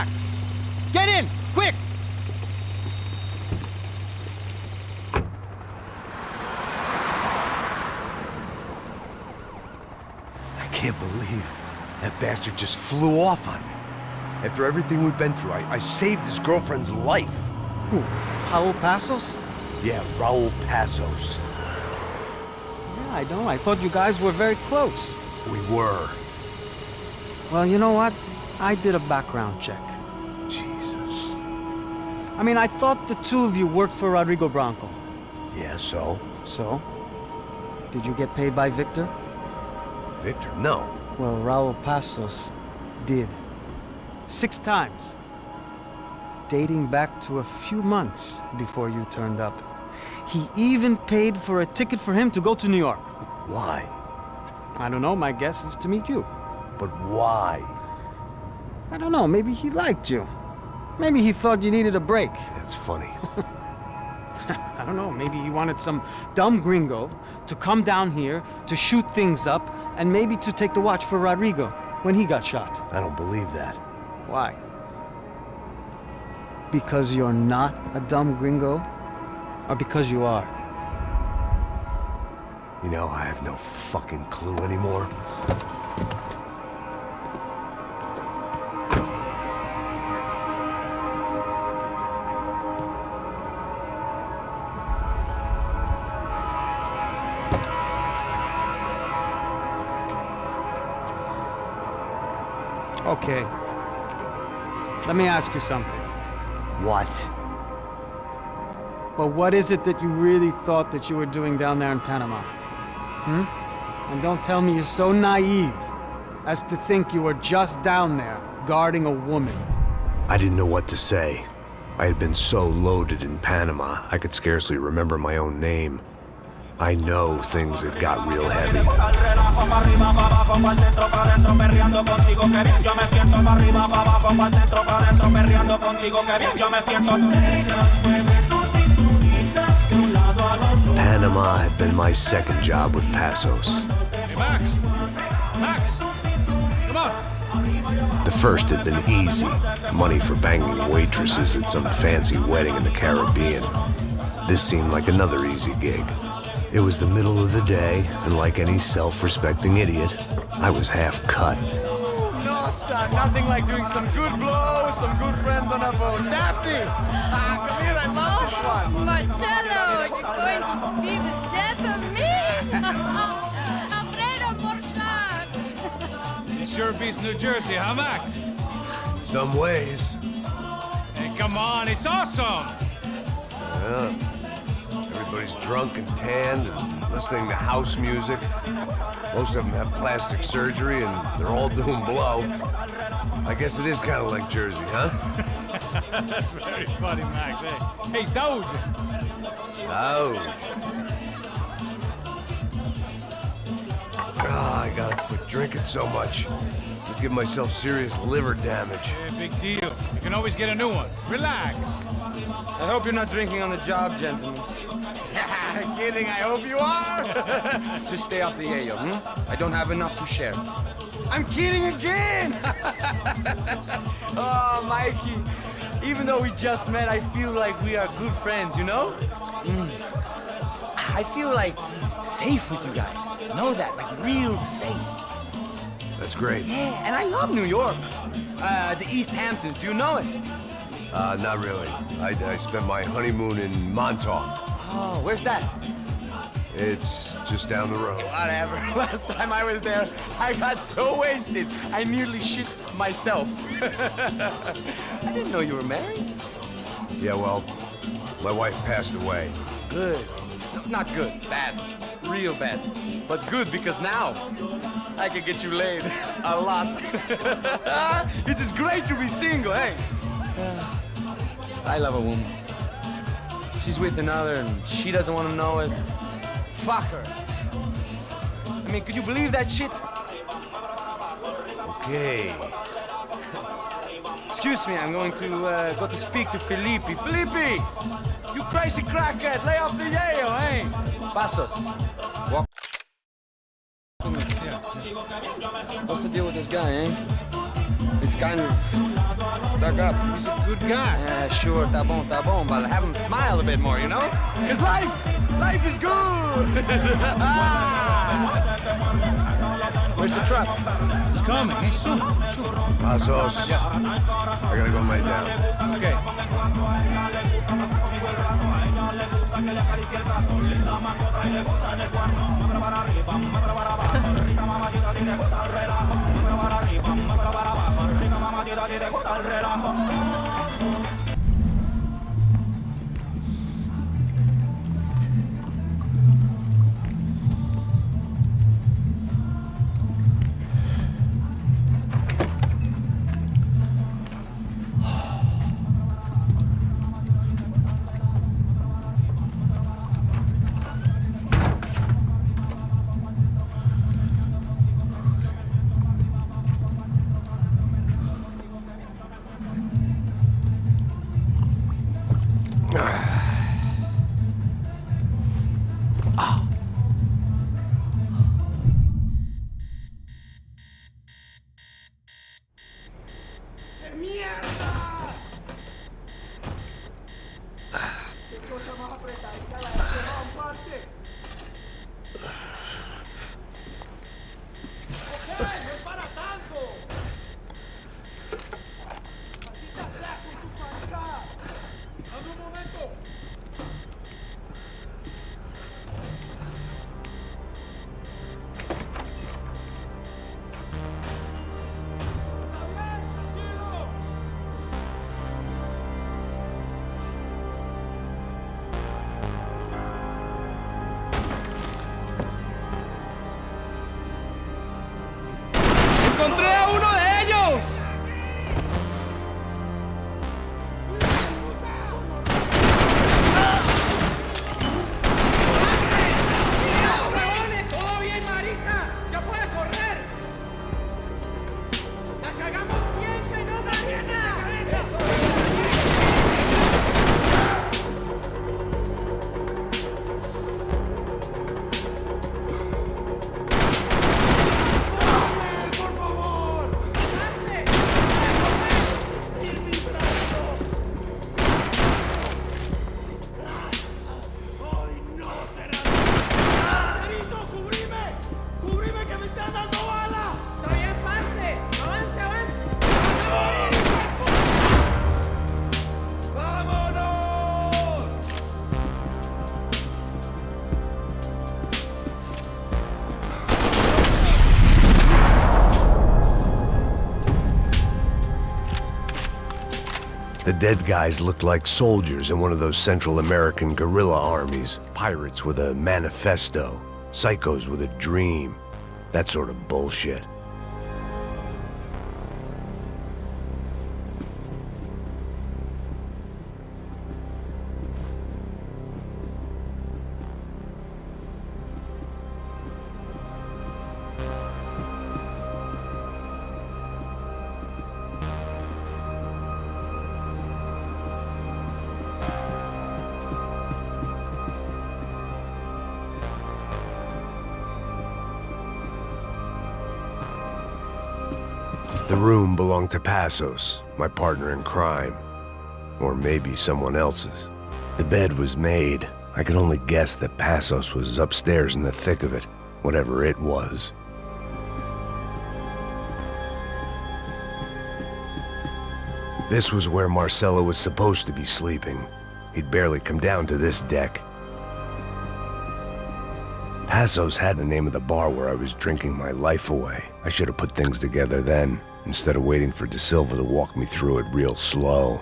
Max. Get in, quick! I can't believe that bastard just flew off on me. After everything we've been through, I saved his girlfriend's life. Who? Raul Passos? Yeah, Raul Passos. Yeah, I know. I thought you guys were very close. We were. Well, you know what? I did a background check. Jesus. I mean, I thought the two of you worked for Rodrigo Branco. Yeah, so? So? Did you get paid by Victor? Victor, no. Well, Raul Passos did. 6 times. Dating back to a few months before you turned up. He even paid for a ticket for him to go to New York. Why? I don't know, my guess is to meet you. But why? I don't know, maybe he liked you. Maybe he thought you needed a break. That's funny. I don't know, maybe he wanted some dumb gringo to come down here to shoot things up and maybe to take the watch for Rodrigo when he got shot. I don't believe that. Why? Because you're not a dumb gringo? Or because you are? You know, I have no fucking clue anymore. Okay. Let me ask you something. What? Well, what is it that you really thought that you were doing down there in Panama? And don't tell me you're so naive as to think you were just down there guarding a woman. I didn't know what to say. I had been so loaded in Panama, I could scarcely remember my own name. I know things had got real heavy. Panama had been my second job with Passos. Hey, Max! Max! Come on! The first had been easy. Money for banging waitresses at some fancy wedding in the Caribbean. This seemed like another easy gig. It was the middle of the day, and like any self-respecting idiot, I was half cut. No, son, nothing like doing some good blows, some good friends on a boat. Daphne! Come here, I love this one. Marcello, you're going to be the death of me? Alfredo Morchat. It sure beats New Jersey, huh, Max? In some ways. Hey, come on, it's awesome! Yeah. Everybody's drunk and tanned and listening to house music. Most of them have plastic surgery and they're all doing blow. I guess it is kind of like Jersey, huh? That's very funny, Max. Hey, Saúde! Oh. I gotta quit drinking so much. I'll give myself serious liver damage. Hey, big deal. You can always get a new one. Relax. I hope you're not drinking on the job, gentlemen. Kidding, I hope you are. Just stay off the yayo, I don't have enough to share. I'm kidding again. Oh, Mikey, even though we just met, I feel like we are good friends, you know? I feel like safe with you guys. Know that, like real safe. That's great. Yeah, and I love New York. The East Hamptons, do you know it? Not really. I spent my honeymoon in Montauk. Oh, where's that? It's just down the road. Whatever. Last time I was there, I got so wasted, I nearly shit myself. I didn't know you were married. Yeah, well, my wife passed away. Good. No, not good. Bad. Real bad. But good because now I can get you laid a lot. It is great to be single, hey? I love a woman. She's with another and she doesn't want to know it. Fuck her. I mean, could you believe that shit? Okay. Excuse me, I'm going to go to speak to Felipe. Felipe! You crazy crackhead, lay off the yayo, hey? Passos. Walk. What's the deal with this guy, eh? He's kind of stuck up. He's a good guy. Yeah, sure, tá bom, but have him smile a bit more, you know? Because life is good! Where's the truck? It's coming. Hey, soon. Pasos. Yeah. I gotta go lay down. Okay. ¡Encontré a uno de ellos! ¡Todo bien, marica! ¡Ya puede correr! ¡La cagamos bien, que no, marica! The dead guys looked like soldiers in one of those Central American guerrilla armies. Pirates with a manifesto, psychos with a dream. That sort of bullshit. The room belonged to Pasos, my partner in crime. Or maybe someone else's. The bed was made. I could only guess that Pasos was upstairs in the thick of it, whatever it was. This was where Marcelo was supposed to be sleeping. He'd barely come down to this deck. Pasos had the name of the bar where I was drinking my life away. I should have put things together then, instead of waiting for De Silva to walk me through it real slow.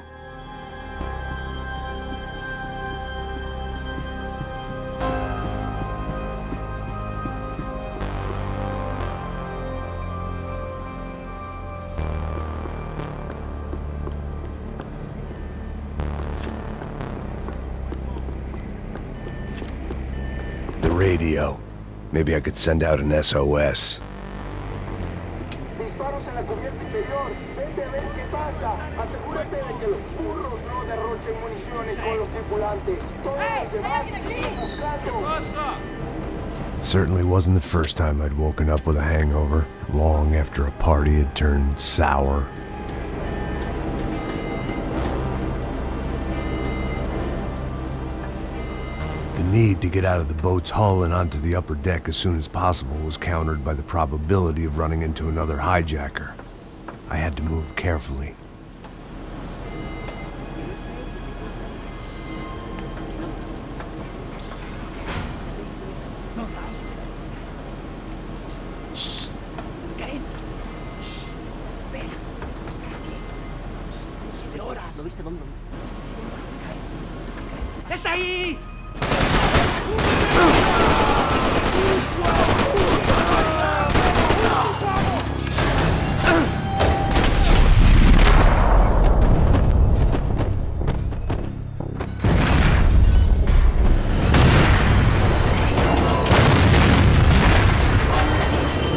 The radio. Maybe I could send out an SOS. Disparos en la cubierta interior. Vete a ver qué pasa. Asegúrate de que los burros no derrochen municiones con los tripulantes. Todos los demás siguen buscando. It certainly wasn't the first time I'd woken up with a hangover, long after a party had turned sour. The need to get out of the boat's hull and onto the upper deck as soon as possible was countered by the probability of running into another hijacker. I had to move carefully. ¡Está ahí!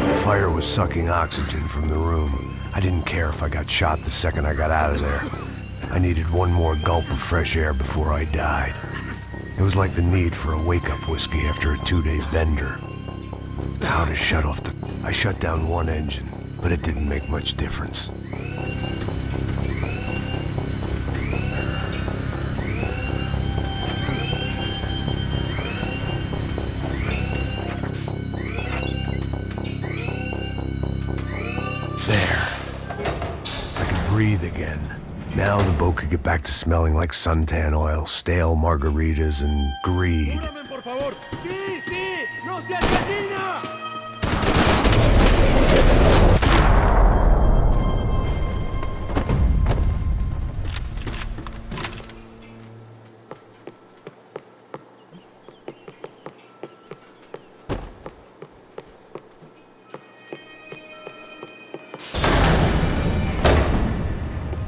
The fire was sucking oxygen from the room. I didn't care if I got shot the second I got out of there. I needed one more gulp of fresh air before I died. It was like the need for a wake-up whiskey after a 2-day bender. How to shut off the... I shut down one engine, but it didn't make much difference. There. I could breathe again. Now the boat could get back to smelling like suntan oil, stale margaritas, and greed. Por favor. Sí, sí, no seas gallina.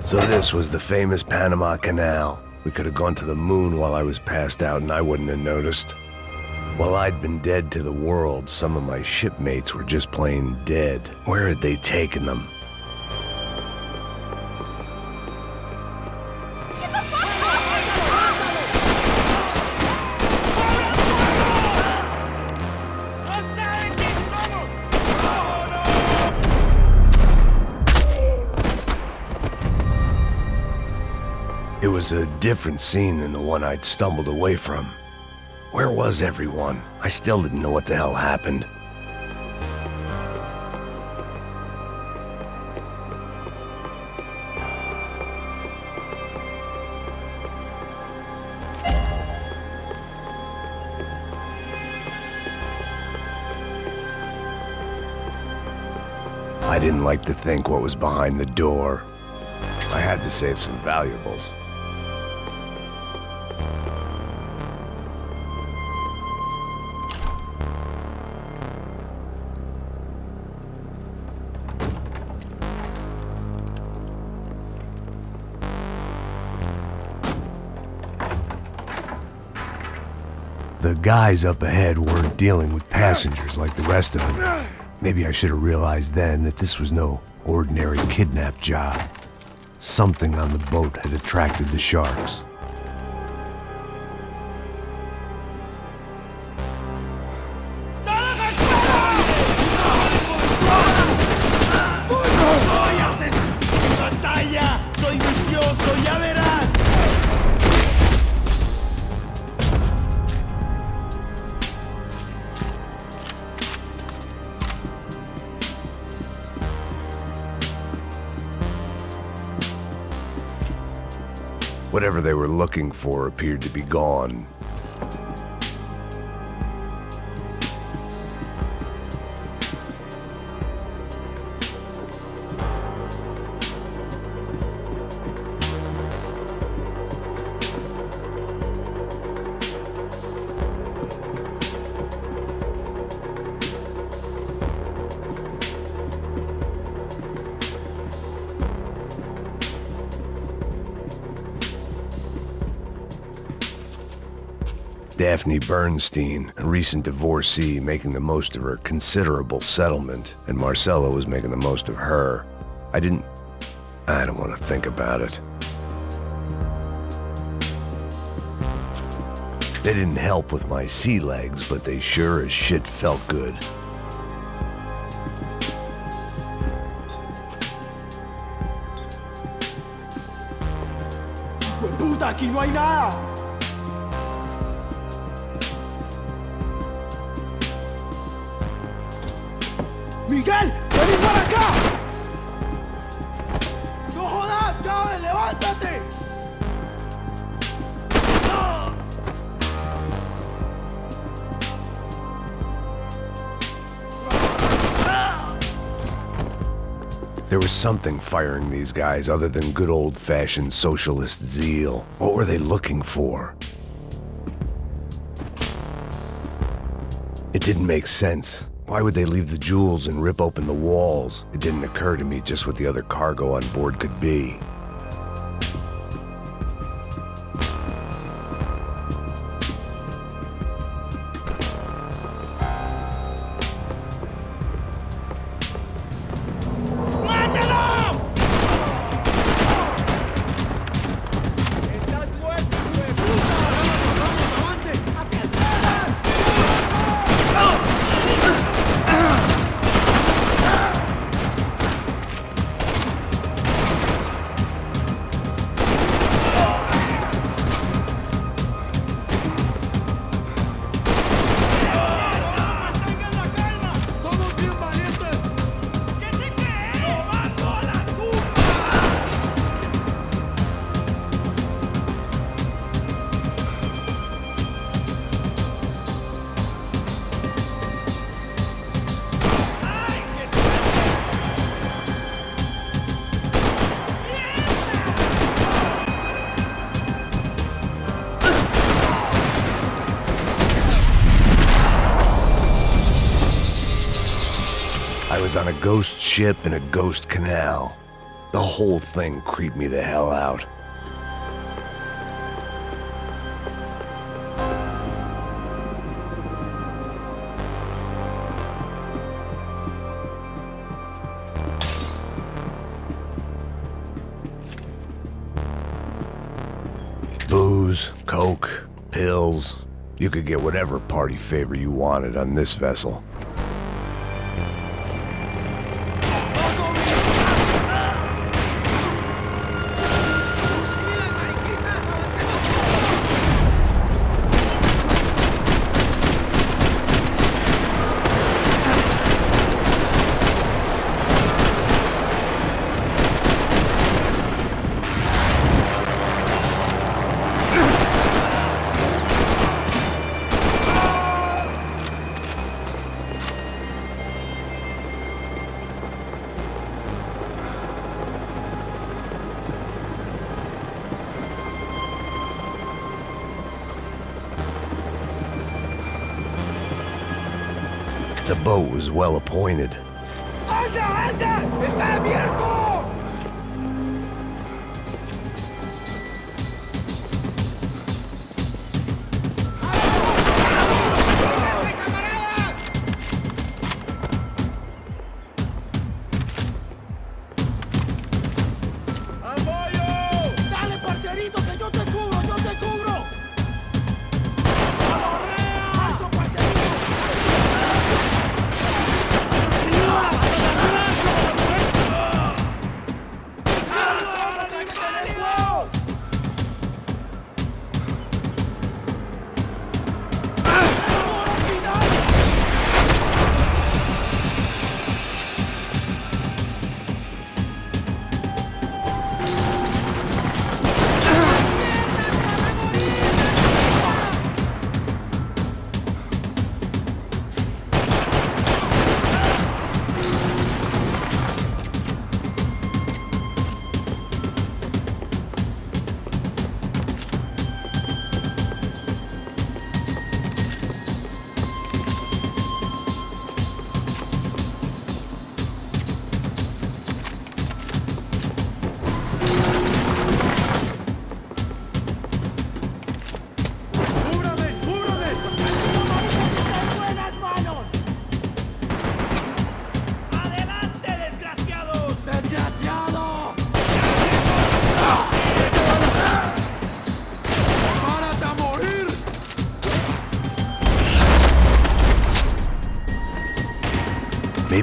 So this was the famous Panama Canal. We could have gone to the moon while I was passed out and I wouldn't have noticed. While I'd been dead to the world, some of my shipmates were just plain dead. Where had they taken them? It was a different scene than the one I'd stumbled away from. Where was everyone? I still didn't know what the hell happened. I didn't like to think what was behind the door. I had to save some valuables. The guys up ahead weren't dealing with passengers like the rest of them. Maybe I should have realized then that this was no ordinary kidnap job. Something on the boat had attracted the sharks. Whatever they were looking for appeared to be gone. Daphne Bernstein, a recent divorcee making the most of her considerable settlement, and Marcella was making the most of her. I don't want to think about it. They didn't help with my sea legs, but they sure as shit felt good. ¡Puta, aquí no hay nada! ¡Miguel! ¡Vení para acá! ¡No jodas, Chávez! ¡Levántate! There was something firing these guys other than good old-fashioned socialist zeal. What were they looking for? It didn't make sense. Why would they leave the jewels and rip open the walls? It didn't occur to me just what the other cargo on board could be. I was on a ghost ship in a ghost canal. The whole thing creeped me the hell out. Booze, coke, pills. You could get whatever party favor you wanted on this vessel. The boat was well appointed. ¡Anda, anda! ¡Está abierto! ¡Dale, parcerito, que yo te cubro, yo te cubro! ¡Alto, parcerito!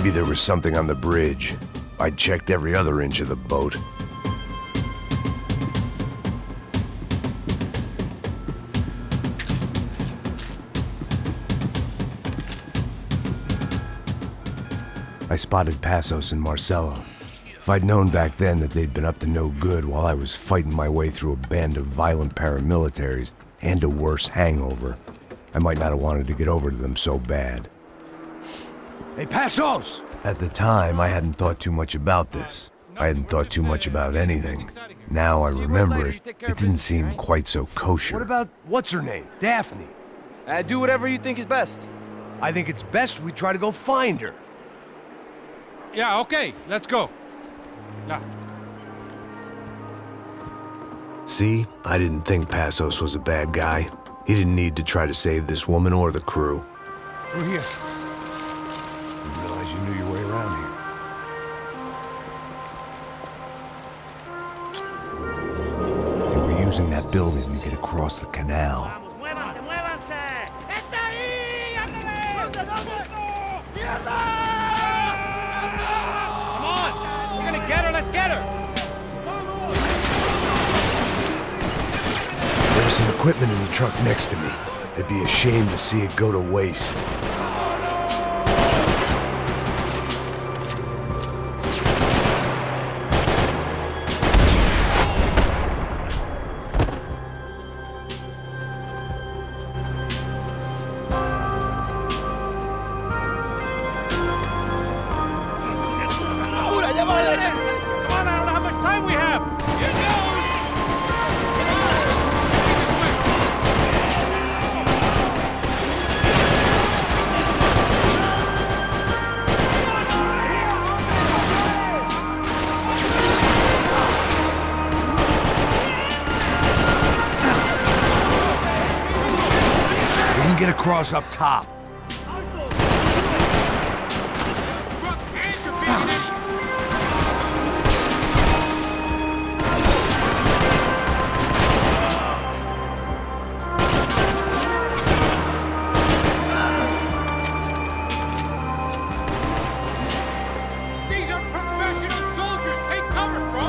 Maybe there was something on the bridge. I'd checked every other inch of the boat. I spotted Passos and Marcelo. If I'd known back then that they'd been up to no good while I was fighting my way through a band of violent paramilitaries and a worse hangover, I might not have wanted to get over to them so bad. Hey, Passos! At the time, I hadn't thought too much about this. I hadn't thought too much about anything. Now I remember it, it didn't seem quite so kosher. What about, what's her name? Daphne. Do whatever you think is best. I think it's best we try to go find her. Yeah, okay, let's go. Yeah. See, I didn't think Passos was a bad guy. He didn't need to try to save this woman or the crew. Through here. Didn't realize you knew your way around here. They were using that building to get across the canal. ¡Muévanse, muévanse! ¡Está ahí! Come on, we're gonna get her, let's get her. There was some equipment in the truck next to me. It'd be a shame to see it go to waste. Come on, I don't know how much time we have. Here goes. We can get across up top. These are professional soldiers. Take cover, bro.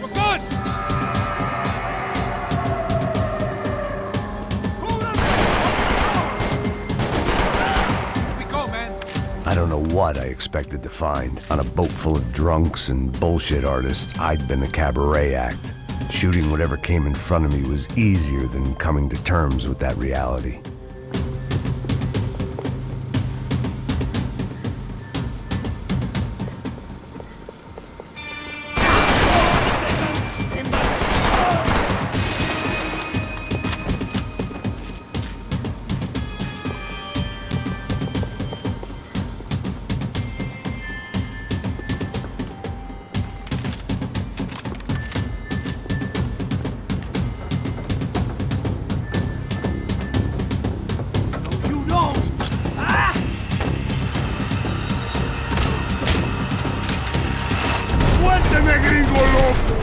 We're good. Here we go, man. I don't know what I expected to find. On a boat full of drunks and bullshit artists, I'd been the cabaret act. Shooting whatever came in front of me was easier than coming to terms with that reality. You don't! Ah! ¡Suélteme, gringo loco!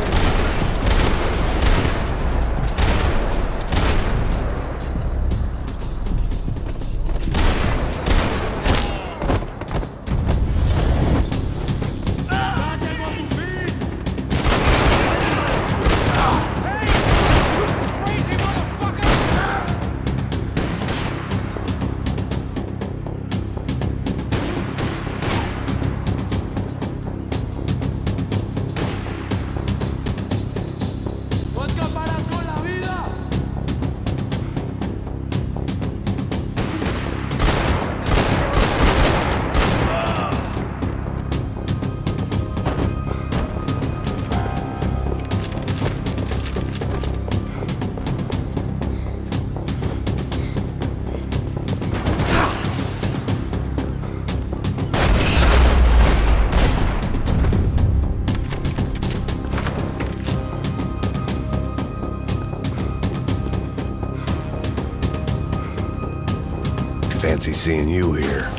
fancy seeing you here.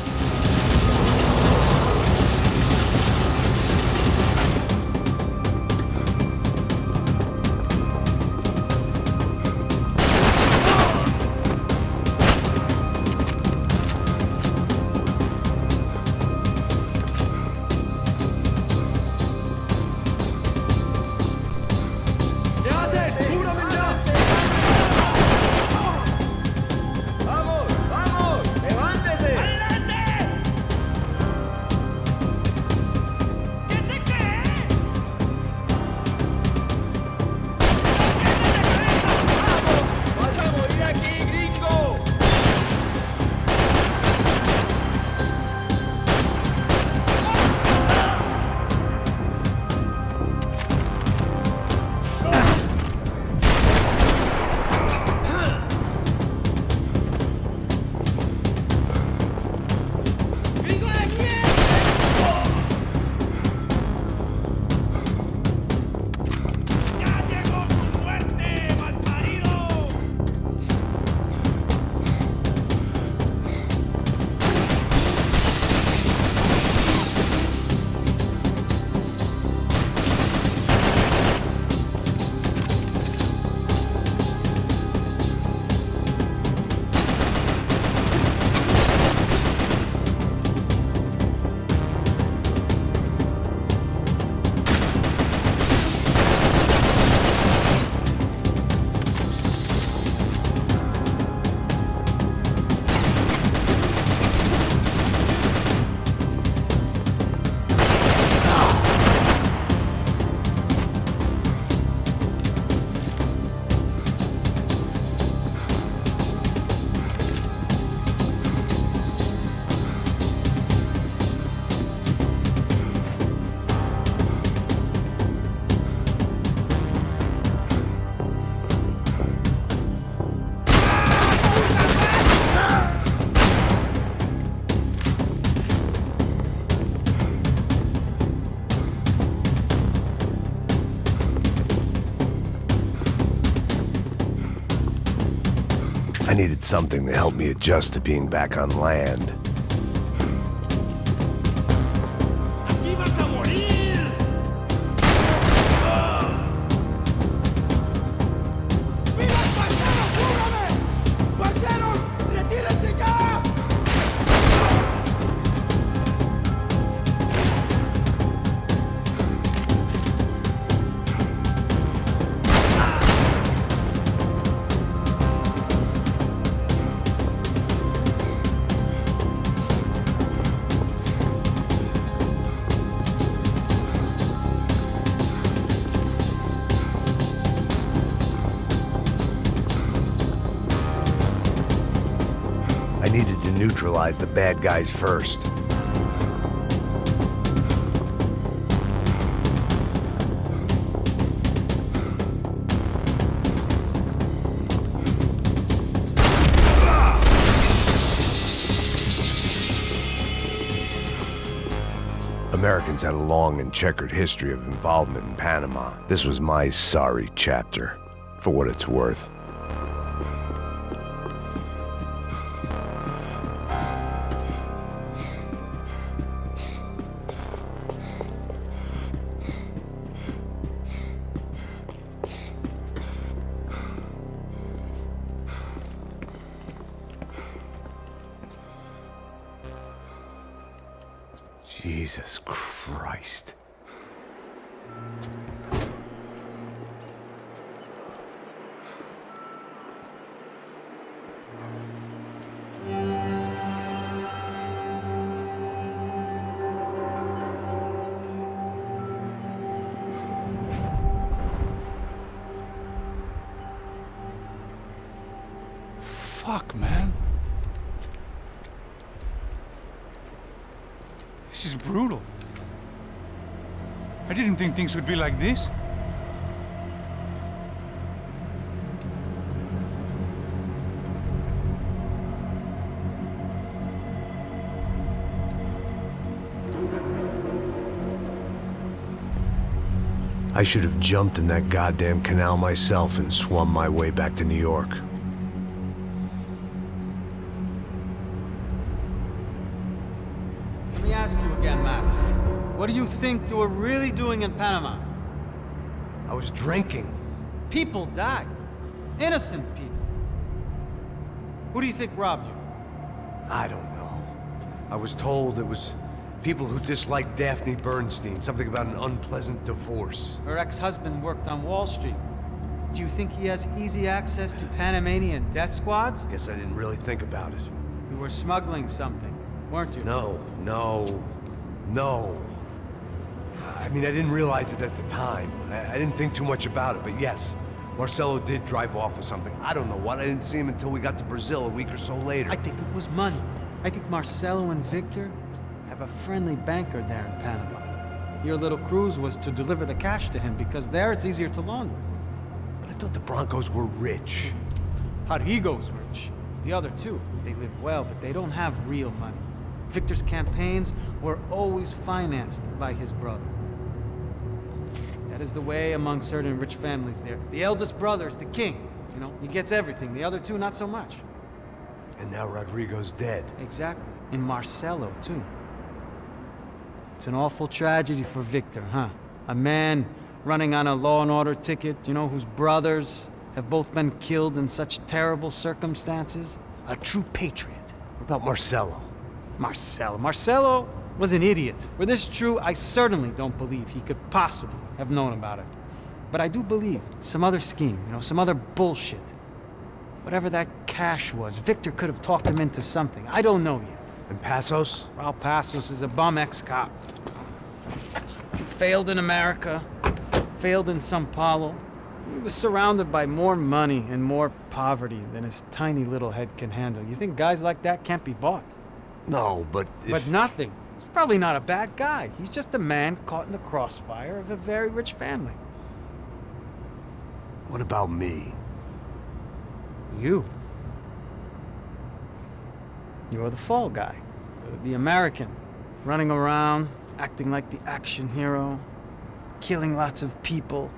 I needed something to help me adjust to being back on land. ¡Aquí vas a morir! ¡Mira, parceros, cúbrame! ¡Parceros, retírense ya! I needed to neutralize the bad guys first. Americans had a long and checkered history of involvement in Panama. This was my sorry chapter, for what it's worth. Jesus Christ. Fuck, man. This is brutal. I didn't think things would be like this. I should have jumped in that goddamn canal myself and swum my way back to New York. again, Max. What do you think you were really doing in Panama? I was drinking. People died. Innocent people. Who do you think robbed you? I don't know. I was told it was people who disliked Daphne Bernstein, something about an unpleasant divorce. Her ex-husband worked on Wall Street. Do you think he has easy access to Panamanian death squads? Guess I didn't really think about it. You were smuggling something, weren't you? No. I mean, I didn't realize it at the time. I didn't think too much about it, but yes, Marcelo did drive off with something. I don't know what. I didn't see him until we got to Brazil a week or so later. I think it was money. I think Marcelo and Victor have a friendly banker there in Panama. Your little cruise was to deliver the cash to him because there it's easier to launder. But I thought the Broncos were rich. Rodrigo's rich. The other two, they live well, but they don't have real money. Victor's campaigns were always financed by his brother. That is the way among certain rich families there. The eldest brother is the king. You know, he gets everything. The other two, not so much. And now Rodrigo's dead. Exactly. And Marcelo, too. It's an awful tragedy for Victor, huh? A man running on a law and order ticket, you know, whose brothers have both been killed in such terrible circumstances. A true patriot. What about Marcelo? Marcelo was an idiot. Were this true, I certainly don't believe he could possibly have known about it. But I do believe some other scheme, you know, some other bullshit. Whatever that cash was, Victor could have talked him into something. I don't know yet. And Passos? Raul Passos is a bum ex-cop. Failed in America, failed in Сан-Паулу. He was surrounded by more money and more poverty than his tiny little head can handle. You think guys like that can't be bought? No, but But nothing. He's probably not a bad guy. He's just a man caught in the crossfire of a very rich family. What about me? You. You're the fall guy. The American. Running around, acting like the action hero. Killing lots of people.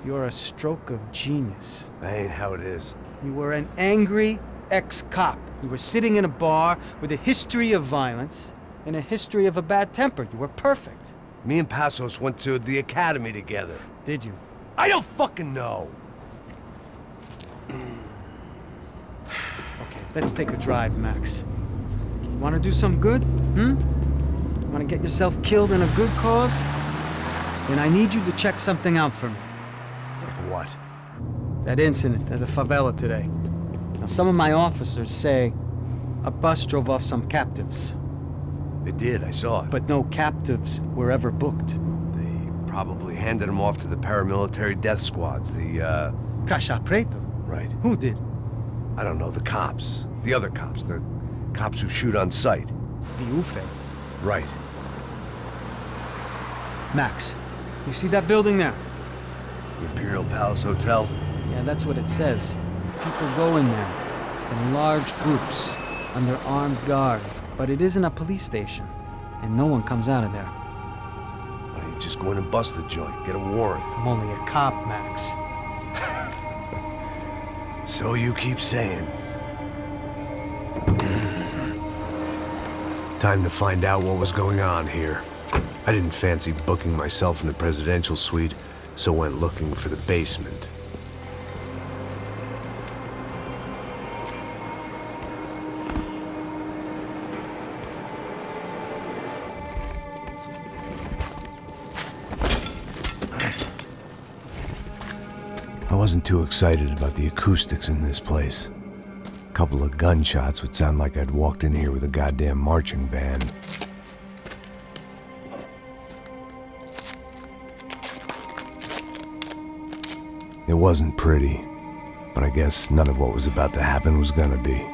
You're a stroke of genius. That ain't how it is. You were an angry ex-cop. You were sitting in a bar with a history of violence and a history of a bad temper. You were perfect. Me and Passos went to the academy together. Did you? I don't fucking know. Okay, let's take a drive, Max. You want to do some good? Want to get yourself killed in a good cause? Then I need you to check something out for me. Like what? That incident at the favela today. Now, some of my officers say a bus drove off some captives. They did, I saw it. But no captives were ever booked. They probably handed them off to the paramilitary death squads, the, Caixa Preto? Right. Who did? I don't know, the cops. The other cops, the cops who shoot on sight. The UFE. Right. Max, you see that building there? The Imperial Palace Hotel? Yeah, that's what it says. People go in there in large groups under armed guard. But it isn't a police station, and no one comes out of there. Why don't you just go in and bust the joint, get a warrant? I'm only a cop, Max. So you keep saying. Time to find out what was going on here. I didn't fancy booking myself in the presidential suite, so went looking for the basement. I wasn't too excited about the acoustics in this place. A couple of gunshots would sound like I'd walked in here with a goddamn marching band. It wasn't pretty, but I guess none of what was about to happen was gonna be.